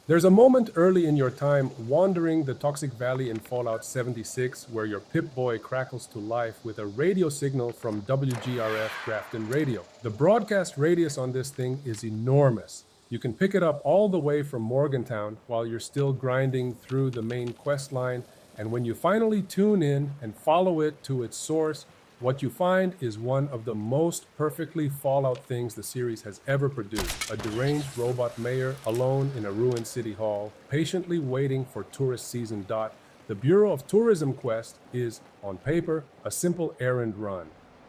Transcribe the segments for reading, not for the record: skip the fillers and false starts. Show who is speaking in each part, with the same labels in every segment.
Speaker 1: There's a moment early in your time wandering the toxic valley in Fallout 76 where your Pip-Boy crackles to life with a radio signal from WGRF Grafton Radio. The broadcast radius on this thing is enormous. You can pick it up all the way from Morgantown while you're still grinding through the main quest line, and when you finally tune in and follow it to its source, what you find is one of the most perfectly Fallout things the series has ever produced. A deranged robot mayor alone in a ruined city hall, patiently waiting for tourist season. The Bureau of Tourism quest is, on paper, a simple errand run.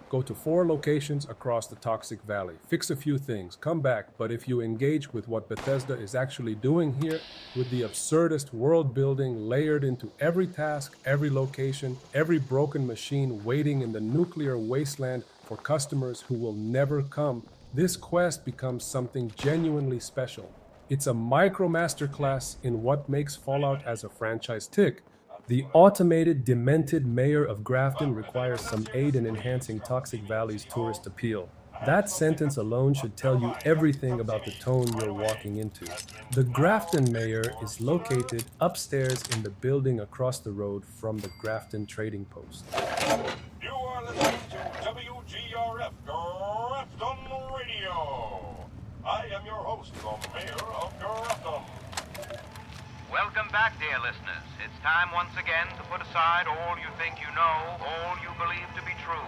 Speaker 1: Go to 4 locations across the toxic valley, fix a few things, come back, but if you engage with what Bethesda is actually doing here, with the absurdist world building layered into every task, every location, every broken machine waiting in the nuclear wasteland for customers who will never come, this quest becomes something genuinely special. It's a micro masterclass in what makes Fallout as a franchise tick. The automated, demented mayor of Grafton requires some aid in enhancing Toxic Valley's tourist appeal. That sentence alone should tell you everything about the tone you're walking into. The Grafton mayor is located upstairs in the building across the road from the Grafton Trading Post.
Speaker 2: You are listening to WGRF Grafton Radio. I am your host, the mayor of Grafton.
Speaker 3: Welcome back, dear listeners. It's time once again to put aside all you think you know, all you believe to be true.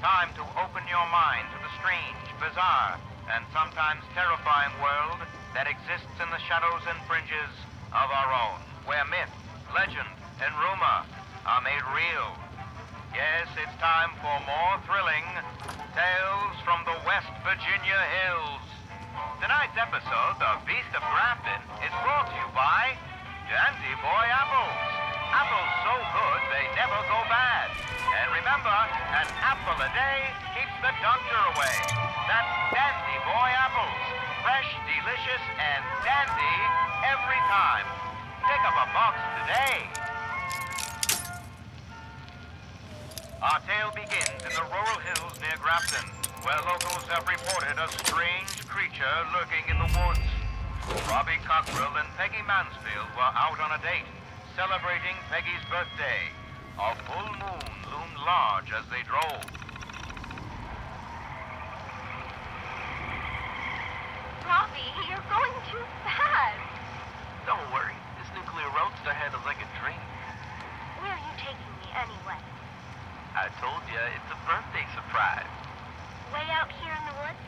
Speaker 3: Time to open your mind to the strange, bizarre, and sometimes terrifying world that exists in the shadows and fringes of our own, where myth, legend, and rumor are made real. Yes, it's time for more thrilling tales from the West Virginia hills. Tonight's episode of Beast of Grafton is brought to you by Dandy Boy Apples. Apples so good they never go bad. And remember, an apple a day keeps the doctor away. That's Dandy Boy Apples. Fresh, delicious, and dandy every time. Pick up a box today. Our tale begins in the rural hills near Grafton, where locals have reported a strange creature lurking in the woods. Robbie Cockrell and Peggy Mansfield were out on a date, celebrating Peggy's birthday. A full moon loomed large as they drove.
Speaker 4: Robbie, you're going too fast.
Speaker 5: Don't worry, this nuclear roadster handles like a dream.
Speaker 4: Where are you taking me anyway?
Speaker 5: I told you, it's a birthday surprise.
Speaker 4: Way out here in the woods?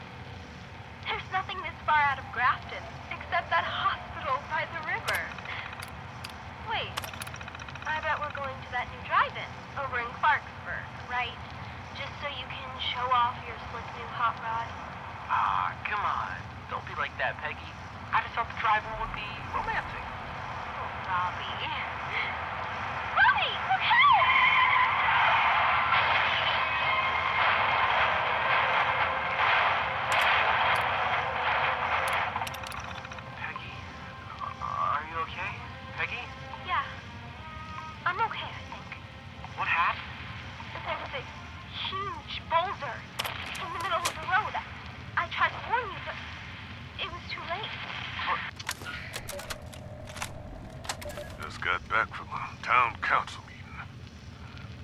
Speaker 4: There's nothing this far out of Grafton, except that hospital by the river. Wait, I bet we're going to that new drive-in over in Clarksburg, right? Just so you can show off your slick new hot rod?
Speaker 5: Ah, come on. Don't be like that, Peggy. I just thought the drive-in would be romantic.
Speaker 4: Oh, Robbie. Robbie, look out!
Speaker 5: Peggy, are you okay? Peggy?
Speaker 4: Yeah, I'm okay, I think.
Speaker 5: What happened?
Speaker 4: There was a huge boulder in the middle of the road. I tried to warn you, but it was too late.
Speaker 2: Just got back from a town council meeting.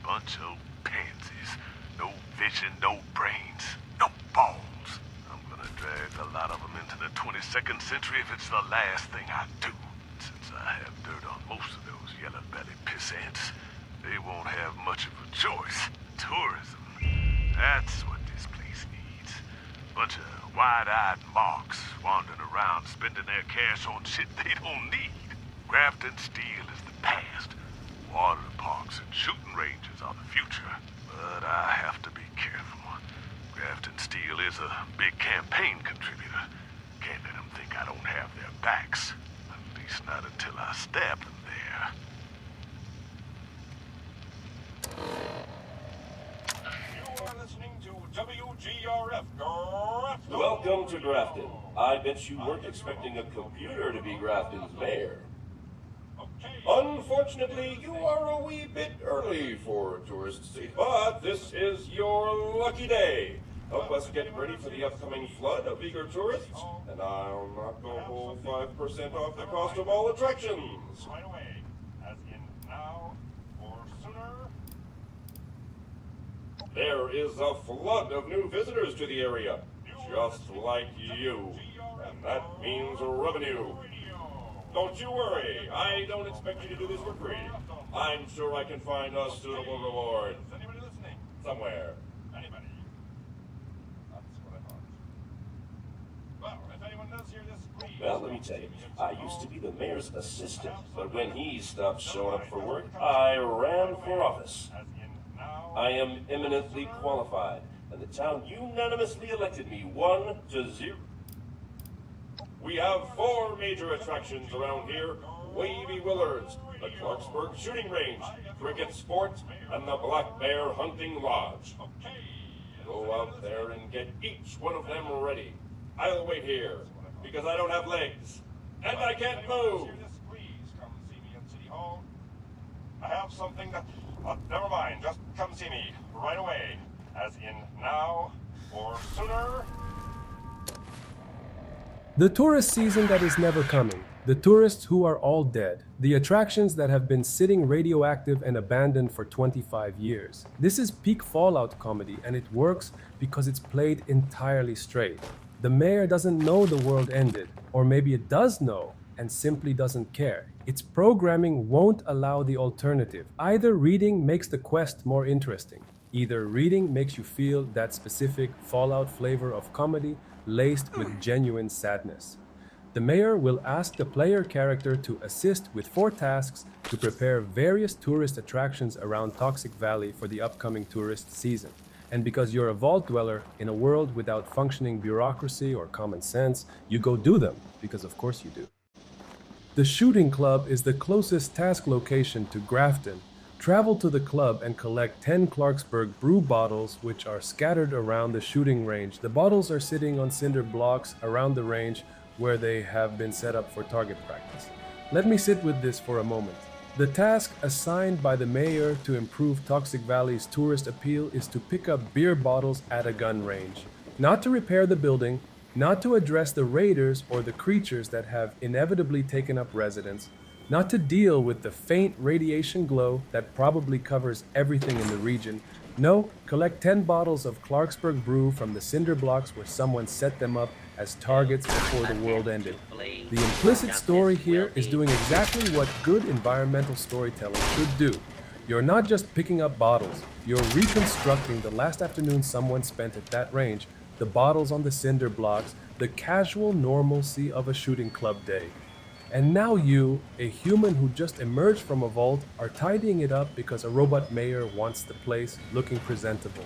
Speaker 2: Bunch of pansies. No vision, no brains, no balls. I'm gonna drag a lot of them into the 22nd century if it's the last thing I do. Since I have dirt on most of those yellow-bellied pissants, they won't have much of a choice. Tourism. That's what this place needs. Bunch of wide-eyed marks wandering around spending their cash on shit they don't need. Grafton steel is the past. Water parks and shooting ranges are the future. But I have to be careful. Grafton Steel is a big campaign contributor. Can't let them think I don't have their backs. At least not until I stab them there. You are listening to WGRF Grafton.
Speaker 6: Welcome to Grafton. I bet you weren't expecting a computer to be Grafton's mayor. Unfortunately, you are a wee bit early for tourists, but this is your lucky day. Help us get ready for the upcoming flood of eager tourists, and I'll knock a whole 5% off the cost of all attractions.
Speaker 7: Right away, as in now or sooner.
Speaker 6: There is a flood of new visitors to the area, just like you, and that means revenue. Don't you worry, I don't expect you to do this for free. I'm sure I can find a suitable reward.
Speaker 7: Is anybody listening?
Speaker 6: Somewhere.
Speaker 7: Anybody? That's what I thought. Well, if anyone does hear this, please.
Speaker 6: Well, let me tell you, I used to be the mayor's assistant, but when he stopped showing up for work, I ran for office.
Speaker 7: As in now.
Speaker 6: I am eminently qualified, and the town unanimously elected me 1-0. We have 4 major attractions around here: Wavy Willards, the Clarksburg Shooting Range, Pricket Sport, and the Black Bear Hunting Lodge. Go out there and get each one of them ready. I'll wait here, because I don't have legs, and I can't move.
Speaker 7: Hear this, please come see me in City Hall. I have something that. Never mind, just come see me right away, as in now or sooner.
Speaker 1: The tourist season that is never coming. The tourists who are all dead. The attractions that have been sitting radioactive and abandoned for 25 years. This is peak Fallout comedy, and it works because it's played entirely straight. The mayor doesn't know the world ended, or maybe it does know and simply doesn't care. Its programming won't allow the alternative. Either reading makes the quest more interesting. Either reading makes you feel that specific Fallout flavor of comedy laced with genuine sadness. The mayor will ask the player character to assist with 4 tasks to prepare various tourist attractions around Toxic Valley for the upcoming tourist season. And because you're a vault dweller in a world without functioning bureaucracy or common sense, you go do them, because of course you do. The shooting club is the closest task location to Grafton. Travel to the club and collect 10 Clarksburg Brew bottles, which are scattered around the shooting range. The bottles are sitting on cinder blocks around the range where they have been set up for target practice. Let me sit with this for a moment. The task assigned by the mayor to improve Toxic Valley's tourist appeal is to pick up beer bottles at a gun range. Not to repair the building, not to address the raiders or the creatures that have inevitably taken up residence, not to deal with the faint radiation glow that probably covers everything in the region. No, collect 10 bottles of Clarksburg Brew from the cinder blocks where someone set them up as targets before the world ended. The implicit story here is doing exactly what good environmental storytelling should do. You're not just picking up bottles, you're reconstructing the last afternoon someone spent at that range, the bottles on the cinder blocks, the casual normalcy of a shooting club day. And now you, a human who just emerged from a vault, are tidying it up because a robot mayor wants the place looking presentable.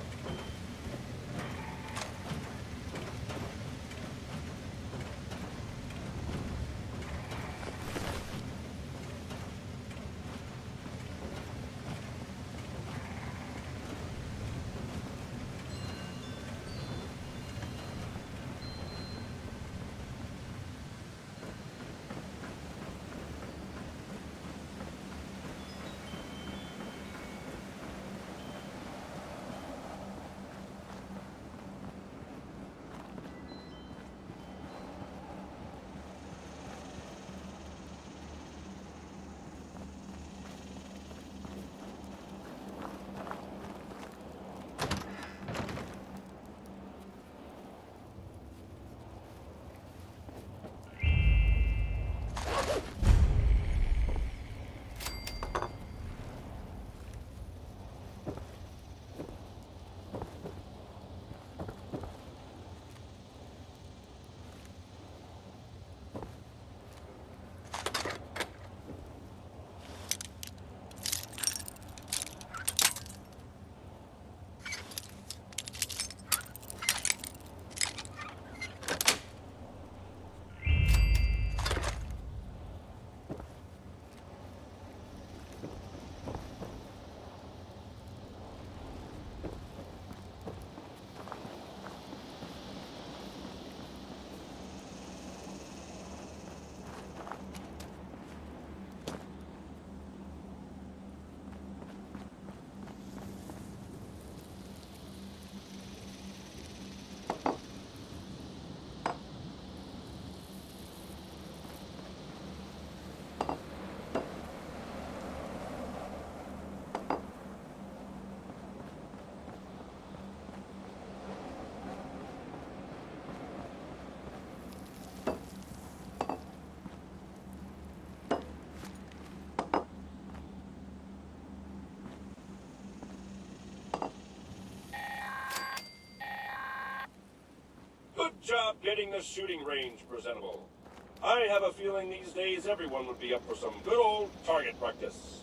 Speaker 6: job getting the shooting range presentable. I have a feeling these days everyone would be up for some good old target practice.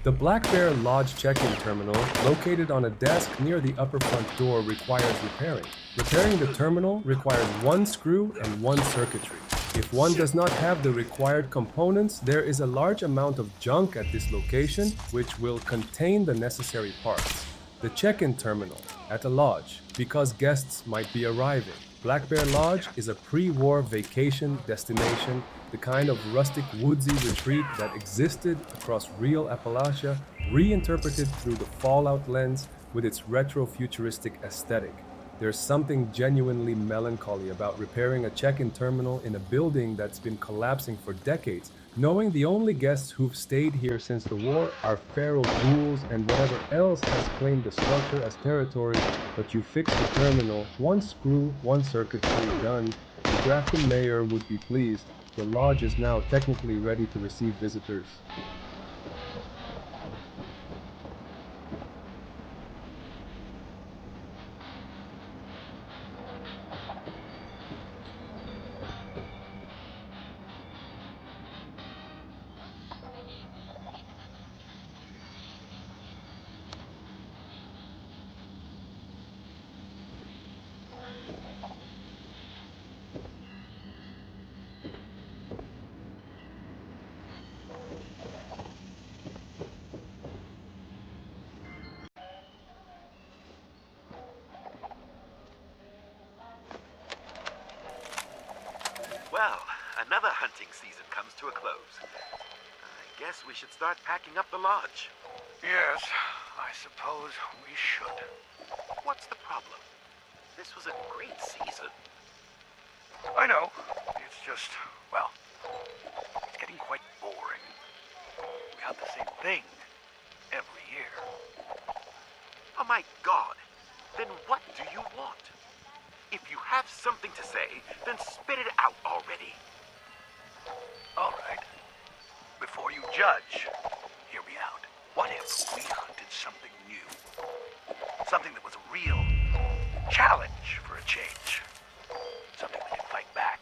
Speaker 1: The Black Bear Lodge check-in terminal, located on a desk near the upper front door, requires repairing. Repairing the terminal requires one screw and one circuitry. If one does not have the required components, there is a large amount of junk at this location which will contain the necessary parts. The check-in terminal at a lodge, because guests might be arriving. Black Bear Lodge is a pre-war vacation destination, the kind of rustic woodsy retreat that existed across real Appalachia, reinterpreted through the Fallout lens with its retro-futuristic aesthetic. There's something genuinely melancholy about repairing a check-in terminal in a building that's been collapsing for decades, knowing the only guests who've stayed here since the war are feral ghouls and whatever else has claimed the structure as territory, but you fix the terminal, one screw, one circuitry, done. The Grafton mayor would be pleased. The lodge is now technically ready to receive visitors.
Speaker 8: Well, another hunting season comes to a close. I guess we should start packing up the lodge.
Speaker 9: Yes, I suppose we should.
Speaker 8: What's the problem? This was a great season.
Speaker 9: I know. It's just, well, it's getting quite boring. We have the same thing every year.
Speaker 8: Oh my God. Then what do you want? If you have something to say, then spit it out already.
Speaker 9: All right. Before you judge, hear me out. What if we hunted something new? Something that was a real challenge for a change. Something we could fight back.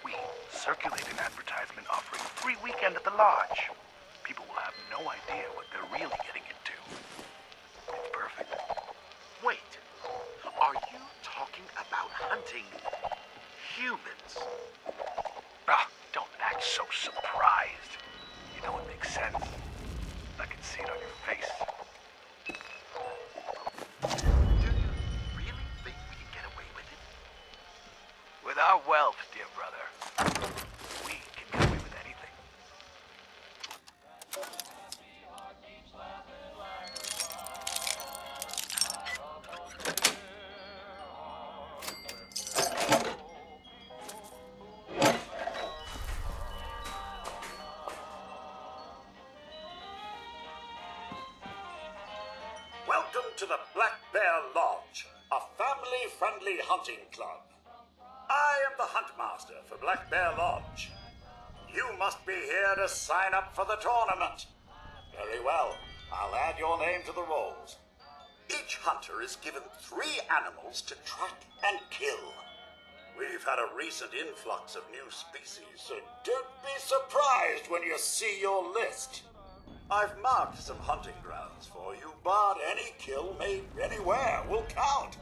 Speaker 9: We circulate an advertisement offering a free weekend at the lodge. People will have no idea what they're really getting into. It's perfect.
Speaker 8: Wait. Are you talking about hunting humans?
Speaker 9: Ah, don't act so surprised. You know it makes sense. I can see it on your face.
Speaker 8: Do you really think we can get away with it?
Speaker 9: With our wealth, dear brother, we can get away with anything.
Speaker 10: Welcome to the Black Bear Lodge, a family-friendly hunting club. I am the Huntmaster for Black Bear Lodge. You must be here to sign up for the tournament. Very well, I'll add your name to the rolls. Each hunter is given 3 animals to track and kill. We've had a recent influx of new species, so don't be surprised when you see your list. I've marked some hunting grounds for you, but any kill made anywhere will count.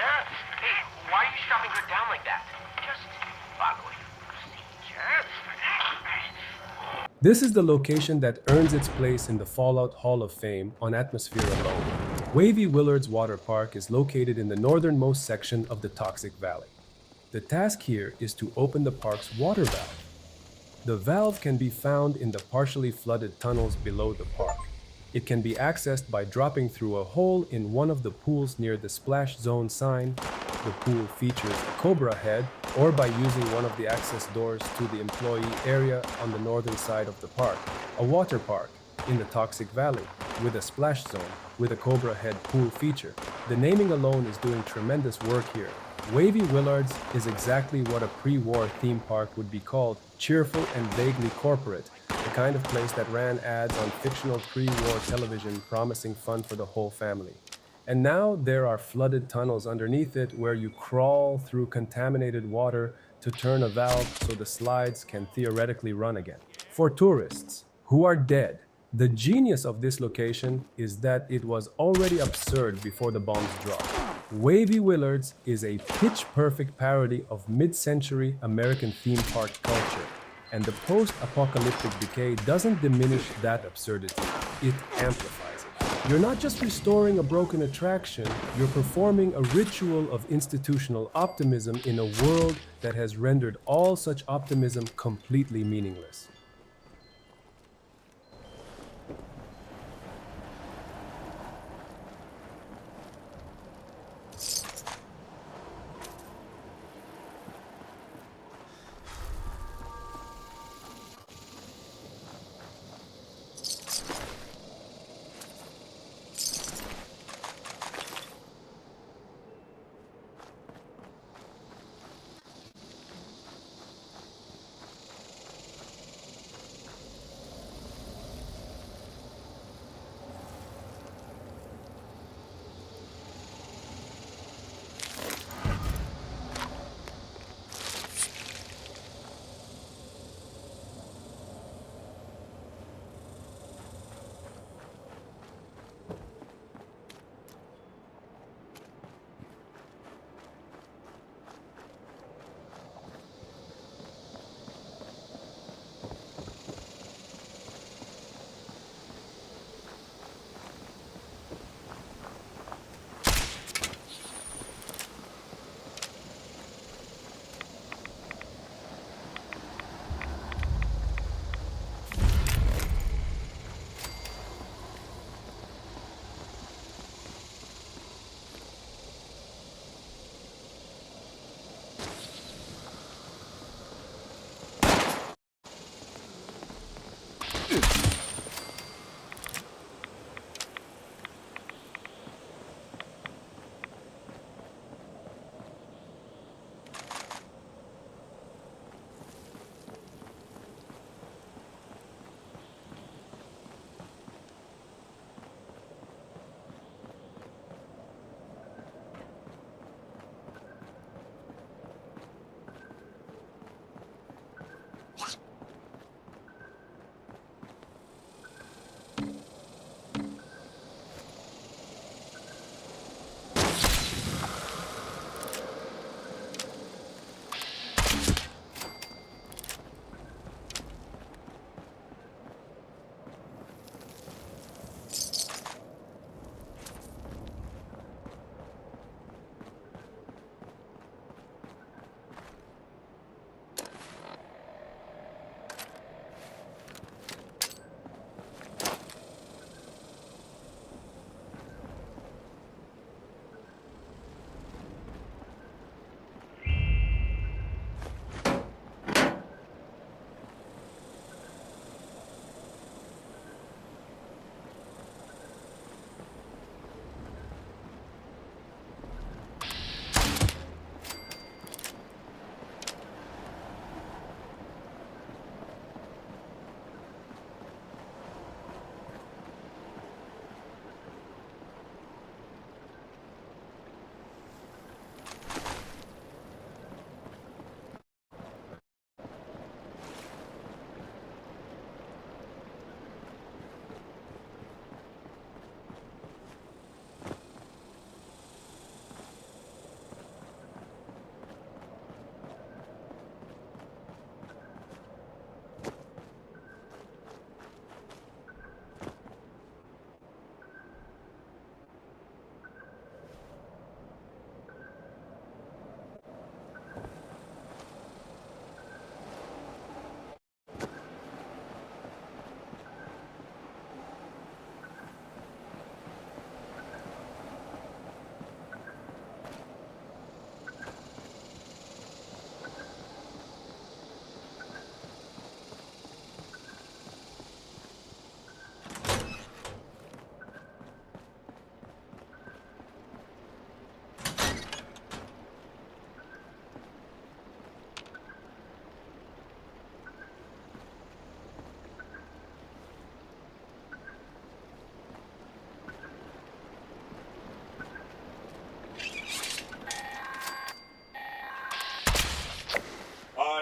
Speaker 5: there? Hey, why are you shoving her down like that? Just following procedure.
Speaker 1: This is the location that earns its place in the Fallout Hall of Fame on atmosphere alone. Wavy Willard's Water Park is located in the northernmost section of the Toxic Valley. The task here is to open the park's water valve. The valve can be found in the partially flooded tunnels below the park. It can be accessed by dropping through a hole in one of the pools near the splash zone sign. The pool features a cobra head, or by using one of the access doors to the employee area on the northern side of the park. A water park in the Toxic Valley with a splash zone with a cobra head pool feature. The naming alone is doing tremendous work here. Wavy Willard's is exactly what a pre-war theme park would be called, cheerful and vaguely corporate, the kind of place that ran ads on fictional pre-war television promising fun for the whole family. And now there are flooded tunnels underneath it where you crawl through contaminated water to turn a valve so the slides can theoretically run again. For tourists who are dead, the genius of this location is that it was already absurd before the bombs dropped. Wavy Willard's is a pitch-perfect parody of mid-century American theme park culture, and the post-apocalyptic decay doesn't diminish that absurdity, it amplifies it. You're not just restoring a broken attraction, you're performing a ritual of institutional optimism in a world that has rendered all such optimism completely meaningless.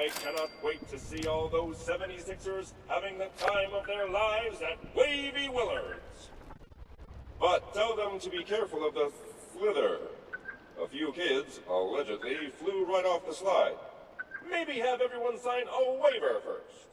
Speaker 6: I cannot wait to see all those 76ers having the time of their lives at Wavy Willard's. But tell them to be careful of the slither. A few kids, allegedly, flew right off the slide. Maybe have everyone sign a waiver first.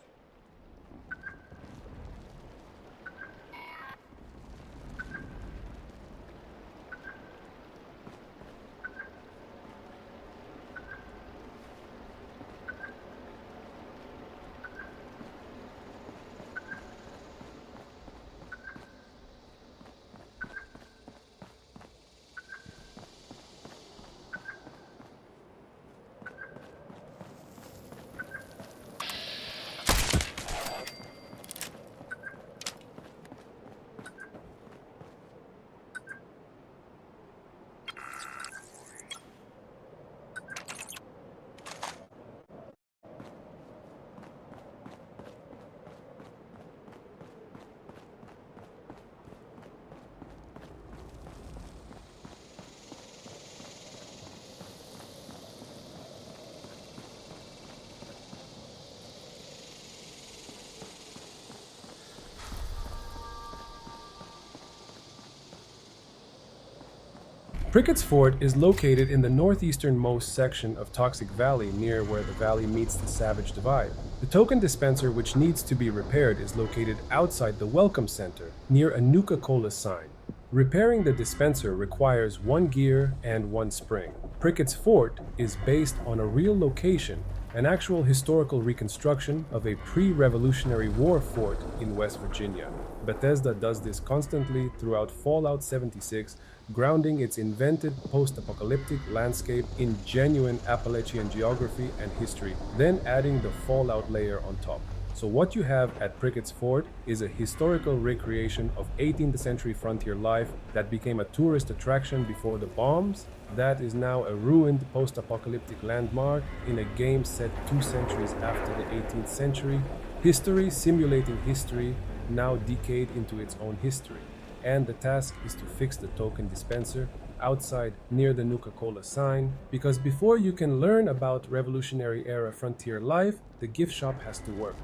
Speaker 1: Pricket's Fort is located in the northeasternmost section of Toxic Valley, near where the valley meets the Savage Divide. The token dispenser, which needs to be repaired, is located outside the Welcome Center, near a Nuka-Cola sign. Repairing the dispenser requires 1 gear and 1 spring. Pricket's Fort is based on a real location, an actual historical reconstruction of a pre-Revolutionary War fort in West Virginia. Bethesda does this constantly throughout Fallout 76, grounding its invented post-apocalyptic landscape in genuine Appalachian geography and history, then adding the Fallout layer on top. So what you have at Pricket's Fort is a historical recreation of 18th century frontier life that became a tourist attraction before the bombs, that is now a ruined post-apocalyptic landmark in a game set 2 centuries after the 18th century, history simulating history, now decayed into its own history. And the task is to fix the token dispenser outside near the Nuka-Cola sign, because before you can learn about Revolutionary era frontier life, the gift shop has to work.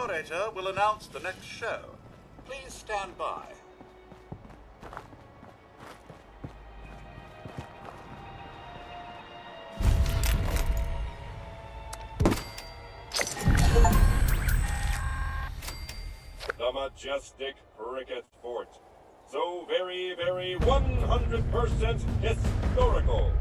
Speaker 10: curator will announce the next show. Please stand by.
Speaker 6: The majestic Pricket Fort. So very, very 100% historical.